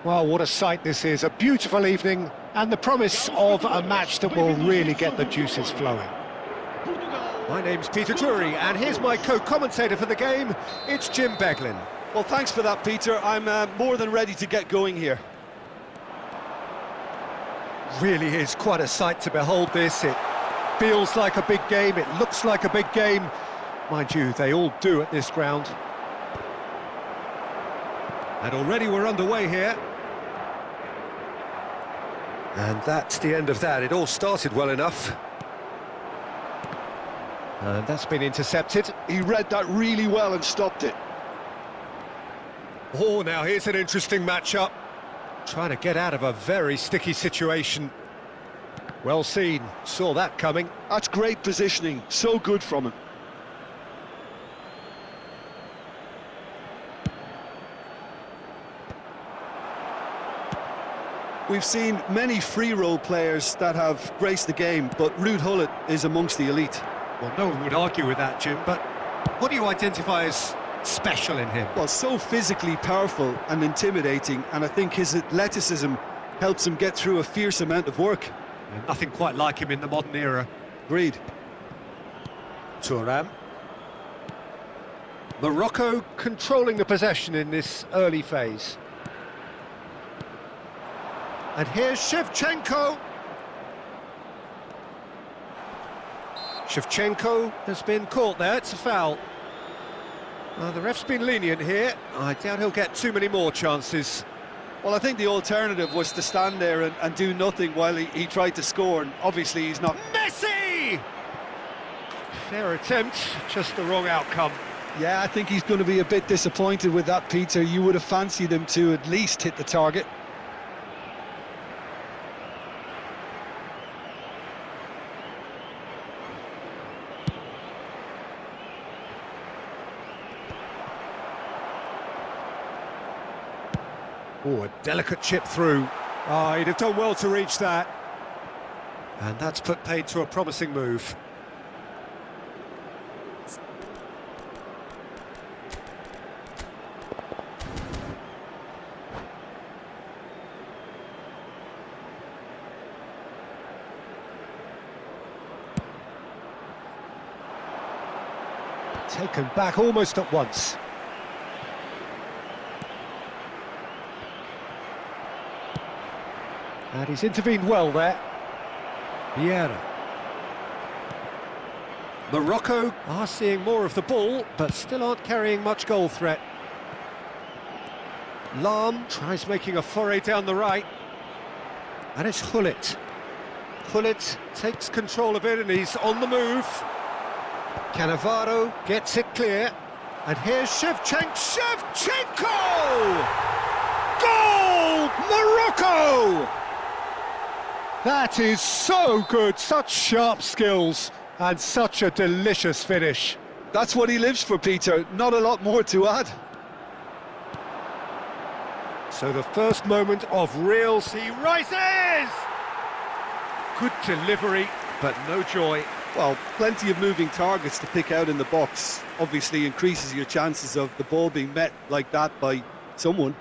Well, what a sight this is. A beautiful evening and the promise of a match that will really get the juices flowing. My name's Peter Drury, and here's my co-commentator for the game. It's Jim Beglin. Well, thanks for that, Peter. I'm more than ready to get going here. Really is quite a sight to behold this. It feels like a big game, it looks like a big game. Mind you, they all do at this ground. And already we're underway here. And that's the end of that. It all started well enough. And that's been intercepted. He read that really well and stopped it. Oh, now here's an interesting matchup. Trying to get out of a very sticky situation. Well seen, saw that coming. That's great positioning, so good from him. We've seen many free role players that have graced the game, but Ruud Gullit is amongst the elite. Well, no one would argue with that, Jim, but what do you identify as special in him? Well, so physically powerful and intimidating, and I think his athleticism helps him get through a fierce amount of work. And nothing quite like him in the modern era. Agreed. Thuram. Morocco controlling the possession in this early phase. And here's Shevchenko. Shevchenko has been caught there, it's a foul. The ref's been lenient here. I doubt he'll get too many more chances. Well, I think the alternative was to stand there and do nothing while he tried to score, and obviously he's not... Messi! Fair attempt, just the wrong outcome. Yeah, I think he's going to be a bit disappointed with that, Peter. You would have fancied him to at least hit the target. Oh, a delicate chip through. He'd have done well to reach that. And that's put paid to a promising move. Taken back almost at once. And he's intervened well there. Vieira. Morocco are seeing more of the ball, but still aren't carrying much goal threat. Lam tries making a foray down the right. And it's Gullit. Gullit takes control of it and he's on the move. Cannavaro gets it clear. And here's Shevchenko! Goal! Morocco! That is so good, such sharp skills, and such a delicious finish. That's what he lives for, Peter, not a lot more to add. So the first moment of real he rises! Good delivery, but no joy. Well, plenty of moving targets to pick out in the box. Obviously increases your chances of the ball being met like that by someone.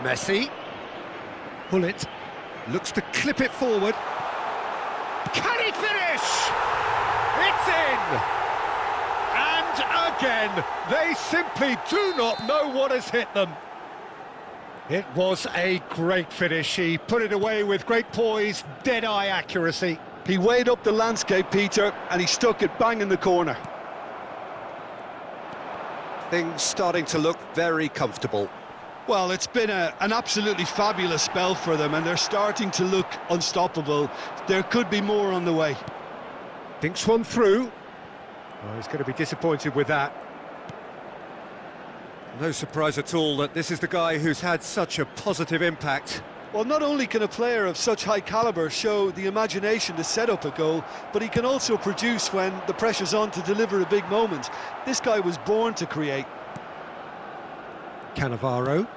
Messi. Gullit looks to clip it forward. Can he finish? It's in! And again, they simply do not know what has hit them. It was a great finish. He put it away with great poise, dead-eye accuracy. He weighed up the landscape, Peter, and he stuck it bang in the corner. Things starting to look very comfortable. Well, it's been an absolutely fabulous spell for them, and they're starting to look unstoppable. There could be more on the way. Thinks one through. Oh, he's going to be disappointed with that. No surprise at all that this is the guy who's had such a positive impact. Well, not only can a player of such high calibre show the imagination to set up a goal, but he can also produce when the pressure's on to deliver a big moment. This guy was born to create. Cannavaro.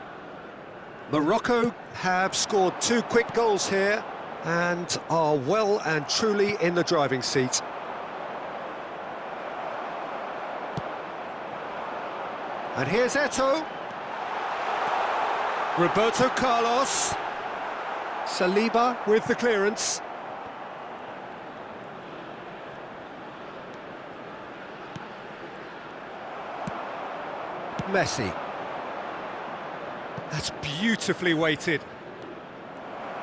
Morocco have scored 2 quick goals here and are well and truly in the driving seat. And here's Eto'o. Roberto Carlos. Saliba with the clearance. Messi. That's beautifully weighted.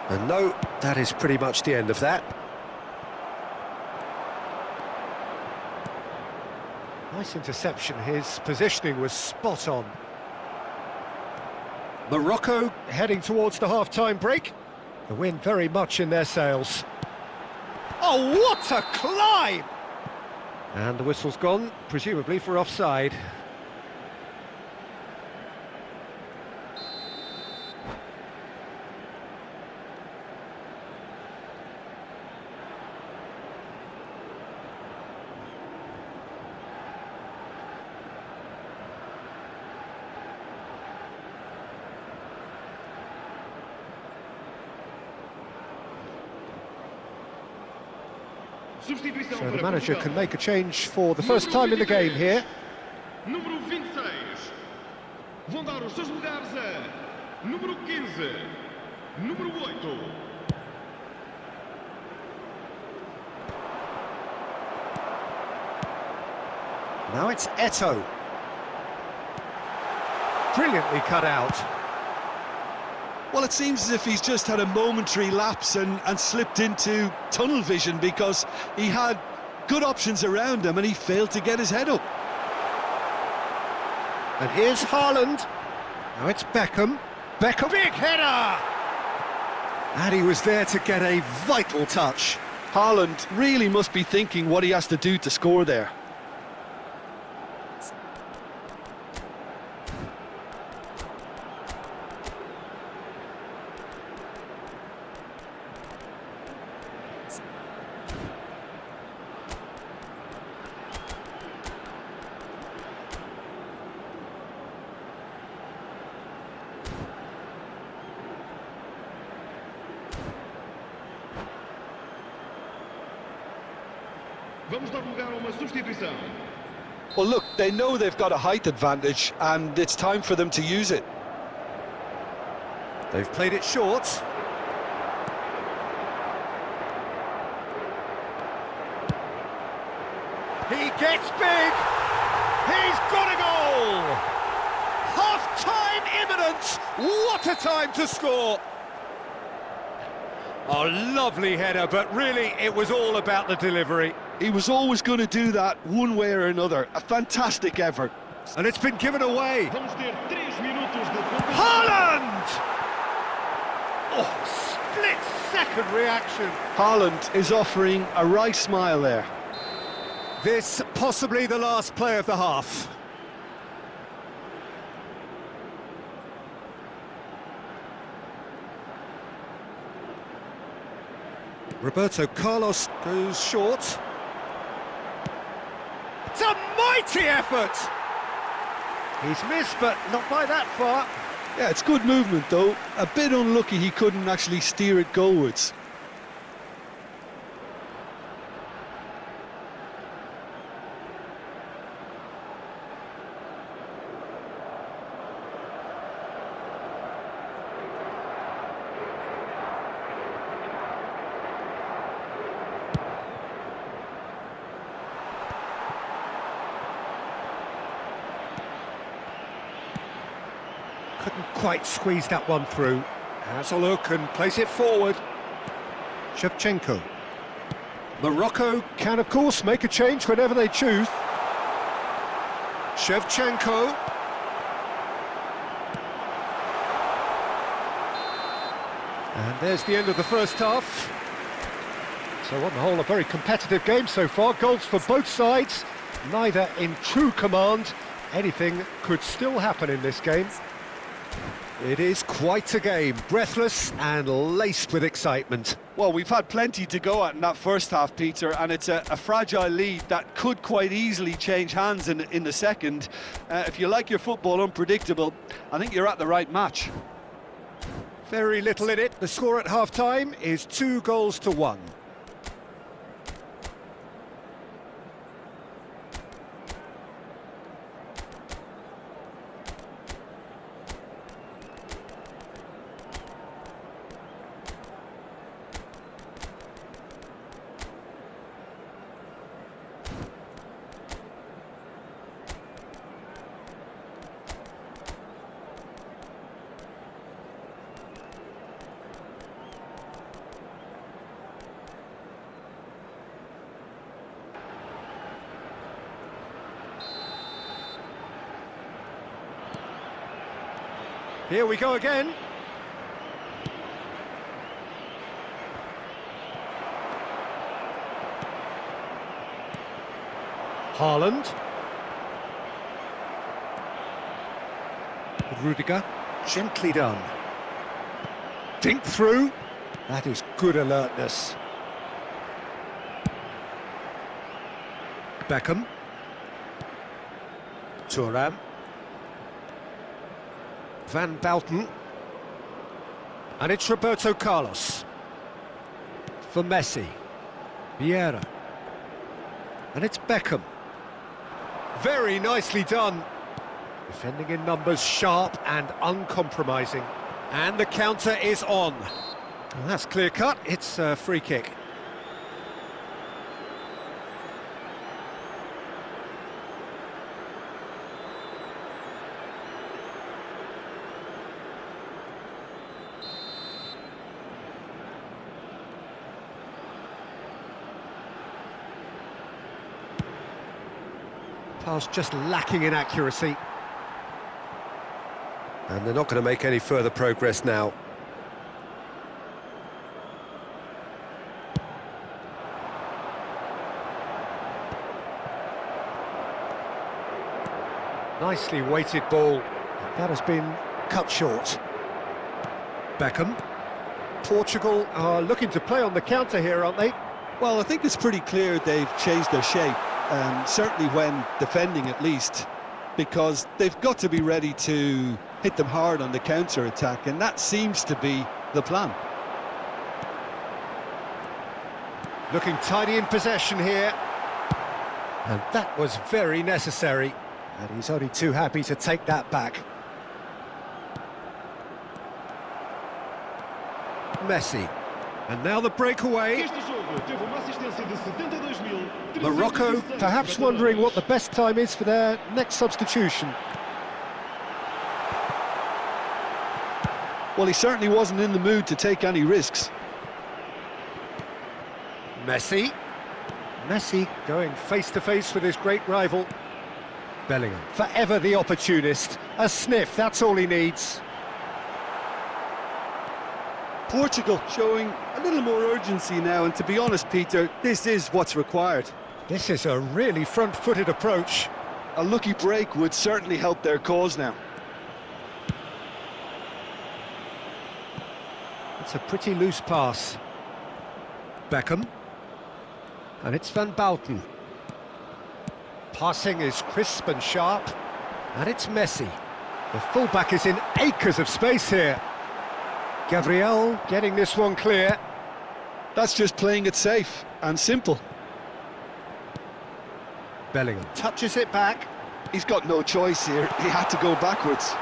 And no, that is pretty much the end of that. Nice interception, his positioning was spot on. Morocco heading towards the half-time break. The wind very much in their sails. Oh, what a climb! And the whistle's gone, presumably for offside. So the manager can make a change for the first time in the game here. Número 26. Vão dar os seus lugares a número 15, número 8. Now it's Eto'o. Brilliantly cut out. Well, it seems as if he's just had a momentary lapse and slipped into tunnel vision, because he had good options around him and he failed to get his head up. And here's Haaland. Now it's Beckham. Beckham, big header! And he was there to get a vital touch. Haaland really must be thinking what he has to do to score there. Vamos dar lugar a uma substituição. Well, look, they know they've got a height advantage and it's time for them to use it. They've played it short. He gets big. He's got a goal. Half-time imminent. What a time to score. Oh, lovely header, but really it was all about the delivery. He was always going to do that one way or another. A fantastic effort. And it's been given away. Vamos ter 3 minutos de Haaland! Oh, split-second reaction. Haaland is offering a right smile there. This possibly the last play of the half. Roberto Carlos goes short. It's a mighty effort! He's missed, but not by that far. Yeah, it's good movement though. A bit unlucky he couldn't actually steer it goalwards. Couldn't quite squeeze that one through. Has a look and plays it forward. Shevchenko. Morocco can, of course, make a change whenever they choose. Shevchenko. And there's the end of the first half. So on the whole, a very competitive game so far. Goals for both sides, neither in true command. Anything could still happen in this game. It is quite a game, breathless and laced with excitement. Well, we've had plenty to go at in that first half, Peter, and it's a fragile lead that could quite easily change hands in the second. If you like your football unpredictable, I think you're at the right match. Very little in it. The score at half-time is 2-1. Here we go again. Haaland. Rudiger, gently done. Dink through. That is good alertness. Beckham. Thuram. Van Basten. And it's Roberto Carlos. For Messi. Vieira. And it's Beckham. Very nicely done. Defending in numbers, sharp and uncompromising. And the counter is on. And that's clear cut, it's a free kick. Pass just lacking in accuracy. And they're not going to make any further progress now. Nicely weighted ball. That has been cut short. Beckham. Portugal are looking to play on the counter here, aren't they? Well, I think it's pretty clear they've changed their shape. Certainly when defending at least, because they've got to be ready to hit them hard on the counter-attack, and that seems to be the plan. Looking tidy in possession here. And that was very necessary. And he's only too happy to take that back. Messi. And now the breakaway. Morocco perhaps wondering what the best time is for their next substitution. Well, he certainly wasn't in the mood to take any risks. Messi. Messi going face-to-face with his great rival. Bellingham, forever the opportunist. A sniff, that's all he needs. Portugal showing a little more urgency now, and to be honest, Peter, this is what's required. This is a really front-footed approach. A lucky break would certainly help their cause now. It's a pretty loose pass. Beckham. And it's Van Basten. Passing is crisp and sharp. And it's Messi. The fullback is in acres of space here. Gabriel getting this one clear. That's just playing it safe and simple. Bellingham touches it back. He's got no choice here. He had to go backwards.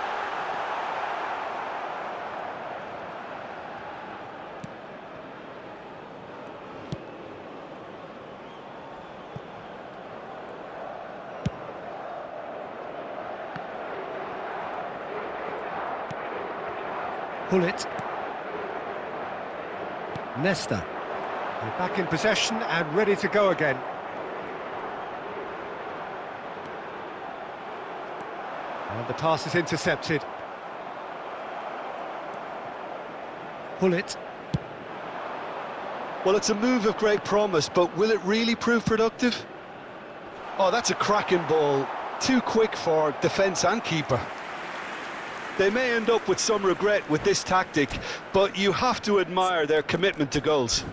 Pull it. Nesta. They're back in possession and ready to go again. And the pass is intercepted. Pull it. Well, it's a move of great promise, but will it really prove productive? Oh, that's a cracking ball. Too quick for defence and keeper. They may end up with some regret with this tactic, but you have to admire their commitment to goals.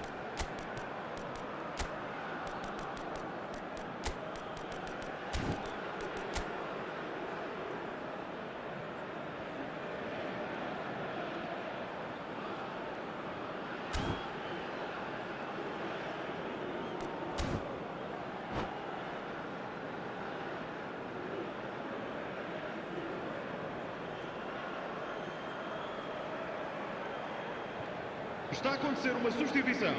Está a acontecer uma substituição.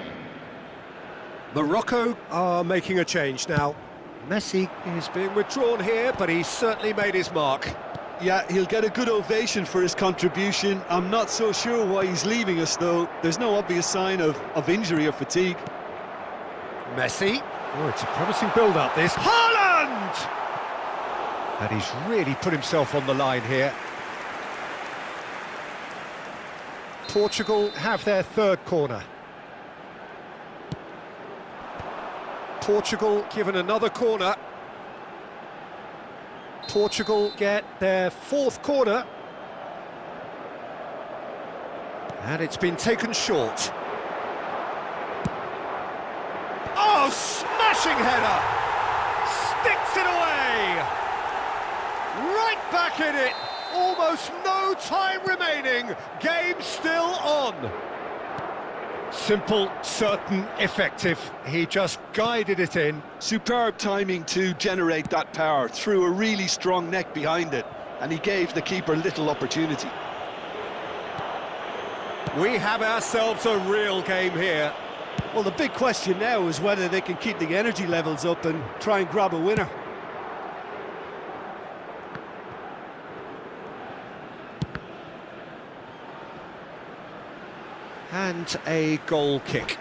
Morocco are making a change now. Messi is being withdrawn here, but he's certainly made his mark. Yeah, he'll get a good ovation for his contribution. I'm not so sure why he's leaving us, though. There's no obvious sign of injury or fatigue. Messi. Oh, it's a promising build-up, this. Haaland! And he's really put himself on the line here. Portugal have their third corner. Portugal given another corner. Portugal get their fourth corner. And it's been taken short. Oh, smashing header! Sticks it away! Right back in it! Almost no time remaining, game still on. Simple, certain, effective. He just guided it in. Superb timing to generate that power, threw a really strong neck behind it, and he gave the keeper little opportunity. We have ourselves a real game here. Well, the big question now is whether they can keep the energy levels up and try and grab a winner. And a goal kick.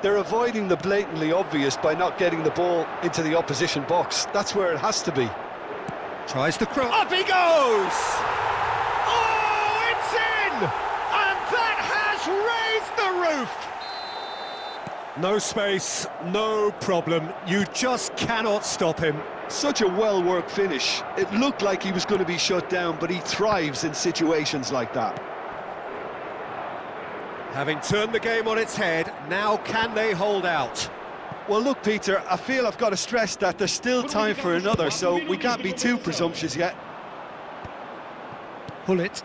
They're avoiding the blatantly obvious by not getting the ball into the opposition box. That's where it has to be. Tries the cross. Up he goes! Oh, it's in! And that has raised the roof! No space, no problem. You just cannot stop him. Such a well-worked finish. It looked like he was going to be shut down, but he thrives in situations like that. Having turned the game on its head, now can they hold out? Well, look, Peter, I feel I've got to stress that there's still time for another, so we can't be too presumptuous yet. Pull it.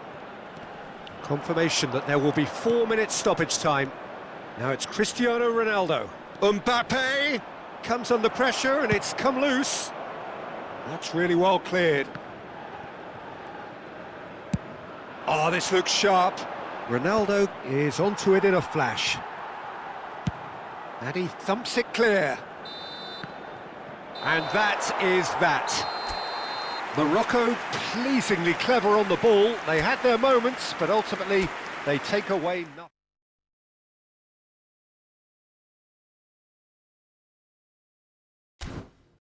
Confirmation that there will be 4 minutes stoppage time. Now it's Cristiano Ronaldo. Mbappe comes under pressure and it's come loose. That's really well cleared. Oh, this looks sharp. Ronaldo is onto it in a flash. And he thumps it clear. And that is that. Morocco pleasingly clever on the ball. They had their moments, but ultimately they take away nothing.